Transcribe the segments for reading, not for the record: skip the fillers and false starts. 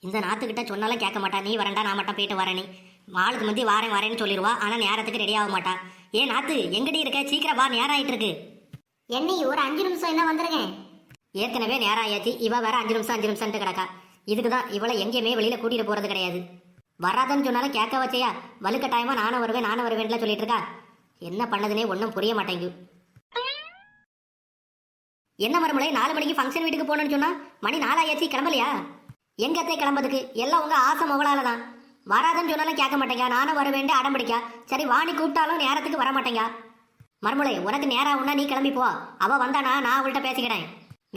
இந்த நாத்துக்கிட்ட சொன்னாலும் கேட்க மாட்டா. நீ வரண்டா, நான் மட்டும் போயிட்டு வரேன். ஆளுக்கு முந்தி வாரேன் வரேன்னு சொல்லிடுவா. ஆனால் நேரத்துக்கு ரெடி ஆக மாட்டா. ஏன் நாத்து எங்கடி இருக்க? சீக்கிரம் வா, நேரம் ஆயிட்டு இருக்கு. என்னை ஒரு 5 நிமிஷம் என்ன வந்துருக்கேன். ஏற்கனவே நேரம் ஆயாச்சு. இவ வேற 5 நிமிஷம் 5 நிமிஷம்ட்டு கிடக்கா. இதுக்கு தான் இவளை எங்கேயுமே வெளியில கூட்டிட்டு போறது கிடையாது. வராதன்னு சொன்னாலும் கேட்க வச்சையா? வலுக்கட்டாயமா நானும் வருவேன்ல சொல்லிட்டு இருக்கா. என்ன பண்ணதுனே ஒன்றும் புரிய மாட்டேங்கு. என்ன மறுமலை 4 மணிக்கு ஃபங்க்ஷன் வீட்டுக்கு போகணும்னு சொன்னா மணி 4 ஆயாச்சு, கிளம்பலையா? எங்கத்தே கிளம்பதுக்கு? எல்லாம் உங்க ஆசை முகலால தான். வராதன்னு சொன்னாலும் கேட்க மாட்டேங்க. நானும் வருவேன் அடம் பிடிக்கா. சரி வாணி கூப்பிட்டாலும் நேரத்துக்கு வர மாட்டேங்க. மறுமலை உனக்கு நேரம் ஆகுனா நீ கிளம்பி போ. அவ வந்தானா நான் அவள்கிட்ட பேசிக்கிறேன்.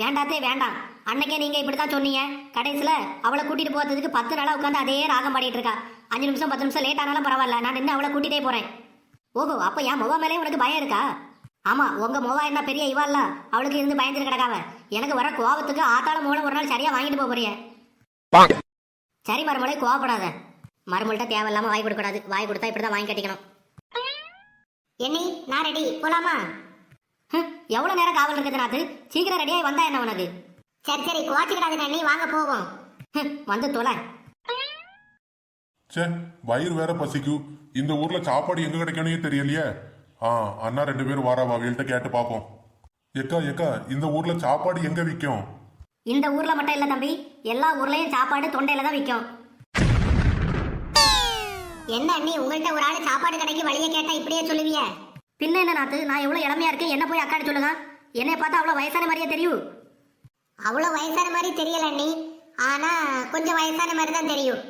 வேண்டாத்தே வேண்டாம். அன்னைக்கே நீங்க இப்படித்தான் சொன்னீங்க. கடைசியில அவளை கூட்டிட்டு போறதுக்கு 10 நாளா உட்காந்து அதே ராகம் பாடிட்டு இருக்கா. 5 நிமிஷம் 10 நிமிஷம் லேட் ஆனாலும் பரவாயில்ல, நான் நின்று அவளை கூட்டிட்டே போறேன். ஓஹோ, அப்ப என் முவா மேலே உனக்கு பயம் இருக்கா? ஆமா, உங்க முவா என்ன பெரிய இவாள்ல, அவளுக்கு இருந்து பயந்துட்டு கிடக்காவ. எனக்கு வர கோவத்துக்கு ஆத்தாள மூலம் ஒரு நாள் சரியா வாங்கிட்டு போறிய. சரி மறுமலை, கோவப்படாத. மறுமொழிட்ட தேவையில்லாம வாய் கொடுக்கூடாது. வாய் கொடுத்தா இப்படிதான் வாங்கி கட்டிக்கணும். என்னை நான் ரெடி, போலாமா? எவ்வளவு நேரம் காவல் இருக்குது நாத்து? சீக்கிரம் ரெடியாகி வந்தா என்ன உனக்கு? சரி சரி, கோச்சிக்கிடாது அண்ணி, வாங்க போவோம். வந்து தொலை. சே, வயிறு வேற பசிக்கும். இந்த ஊர்ல சாப்பாடு எங்க கிடைக்கணும் தெரியலையே. அண்ணா 2 பேரும் வாராவா, வீல்கிட்ட கேட்டு பாப்போம். எக்கா இந்த ஊர்ல சாப்பாடு எங்க விற்கும்? இந்த ஊர்ல மட்டும் இல்ல தம்பி, எல்லா ஊர்லயும் சாப்பாடு தொண்டையில தான் விற்கும். என்ன அண்ணி, உங்கள்கிட்ட ஒரு ஆள் சாப்பாடு கடைக்கு வழியை கேட்டா இப்படியே சொல்லுவிய? பின்ன என்ன நாத்து, நான் எவ்வளவு இளமையா இருக்கேன். என்ன போய் அக்காடி சொல்லுங்க. என்னை பார்த்தா அவ்வளவு வயசான மாதிரியே தெரியும். அவ்வளவு வயசான மாதிரி தெரியல அண்ணி, ஆனா கொஞ்சம் வயசான மாதிரி தான் தெரியும்.